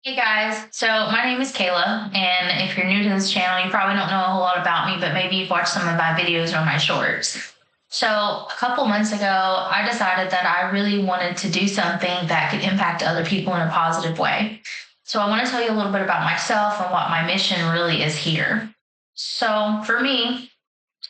Hey guys, so my name is Kayla, and if you're new to this channel, you probably don't know a whole lot about me, but maybe you've watched some of my videos or my shorts. So, a couple months ago, I decided that I really wanted to do something that could impact other people in a positive way. So, I want to tell you a little bit about myself and what my mission really is here. So, for me,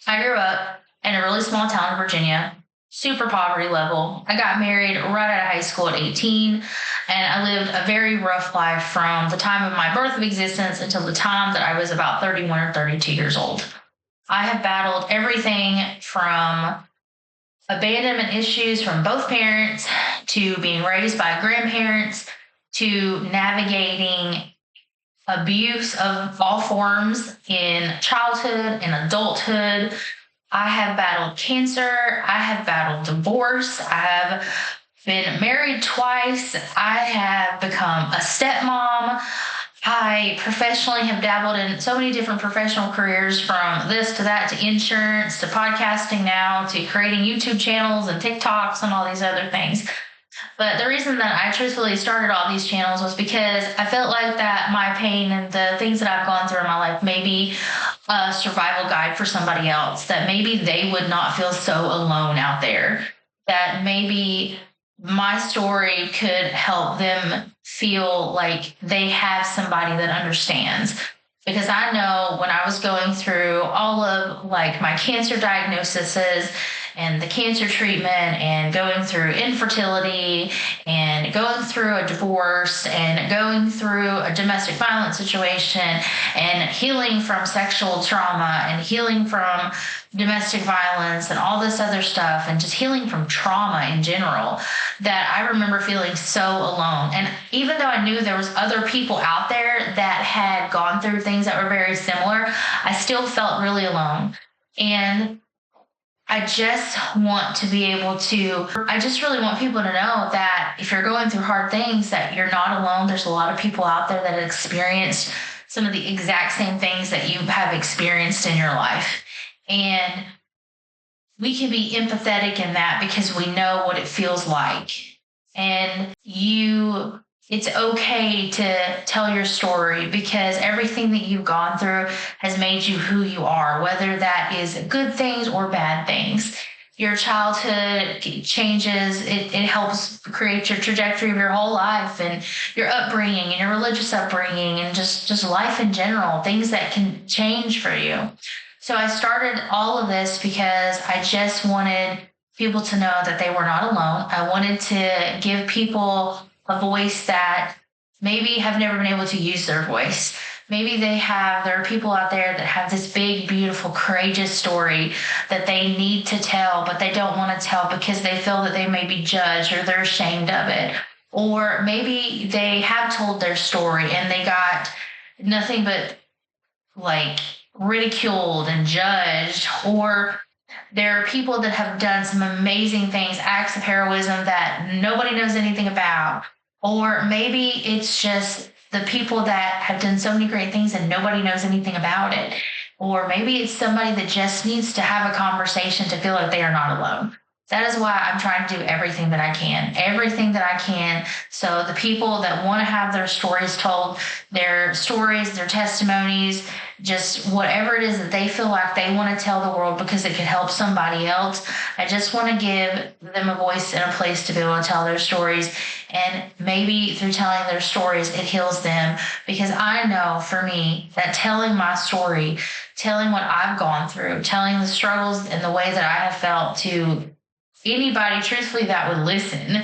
I grew up in a really small town in Virginia, super poverty level. I got married right out of high school at 18, and I lived a very rough life from the time of my birth of existence until the time that I was about 31 or 32 years old. I have battled everything from abandonment issues from both parents to being raised by grandparents to navigating abuse of all forms in childhood and adulthood. I have battled cancer. I have battled divorce. I have been married twice. I have become a stepmom. I professionally have dabbled in so many different professional careers, from this to that to insurance to podcasting now to creating YouTube channels and TikToks and all these other things. But the reason that I truthfully started all these channels was because I felt like that my pain and the things that I've gone through in my life may be a survival guide for somebody else, that maybe they would not feel so alone out there, that maybe my story could help them feel like they have somebody that understands. Because I know when I was going through all of like my cancer diagnoses and the cancer treatment and going through infertility and going through a divorce and going through a domestic violence situation and healing from sexual trauma and healing from domestic violence and all this other stuff and just healing from trauma in general, that I remember feeling so alone. And even though I knew there was other people out there that had gone through things that were very similar, I still felt really alone. And I just want to be able to, I just really want people to know that if you're going through hard things, that you're not alone. There's a lot of people out there that have experienced some of the exact same things that you have experienced in your life. And we can be empathetic in that because we know what it feels like. And it's okay to tell your story, because everything that you've gone through has made you who you are, whether that is good things or bad things. Your childhood changes, it helps create your trajectory of your whole life and your upbringing and your religious upbringing and just life in general, things that can change for you. So I started all of this because I just wanted people to know that they were not alone. I wanted to give people a voice that maybe have never been able to use their voice. Maybe there are people out there that have this big, beautiful, courageous story that they need to tell, but they don't want to tell because they feel that they may be judged or they're ashamed of it. Or maybe they have told their story and they got nothing but like ridiculed and judged. Or there are people that have done some amazing things, acts of heroism that nobody knows anything about. Or maybe it's just the people that have done so many great things and nobody knows anything about it. Or maybe it's somebody that just needs to have a conversation to feel like they are not alone. That is why I'm trying to do everything that I can. So the people that want to have their stories told, their stories, their testimonies, just whatever it is that they feel like they want to tell the world because it could help somebody else, I just want to give them a voice and a place to be able to tell their stories. And maybe through telling their stories, it heals them. Because I know for me that telling my story, telling what I've gone through, telling the struggles and the way that I have felt to anybody truthfully that would listen,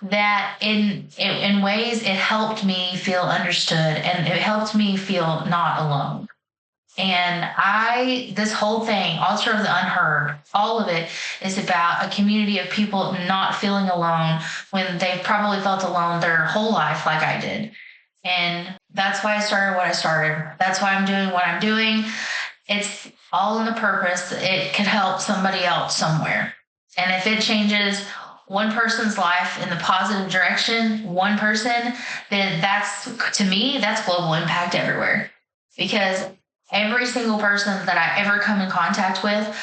that in ways it helped me feel understood and it helped me feel not alone. And this whole thing, Altar of the Unheard, all of it is about a community of people not feeling alone when they've probably felt alone their whole life like I did. And that's why I started what I started. That's why I'm doing what I'm doing. It's all in the purpose that it could help somebody else somewhere. And if it changes one person's life in the positive direction, one person, then to me, that's global impact everywhere. Because every single person that I ever come in contact with,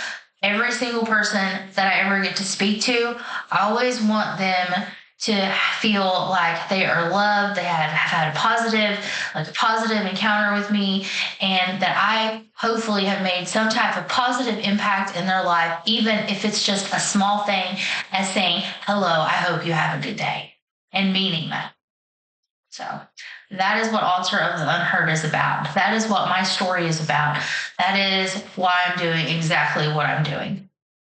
every single person that I ever get to speak to, I always want them to feel like they are loved, they have had a positive encounter with me, and that I hopefully have made some type of positive impact in their life, even if it's just a small thing as saying, hello, I hope you have a good day, and meaning that. So that is what Altar of the Unheard is about. That is what my story is about. That is why I'm doing exactly what I'm doing.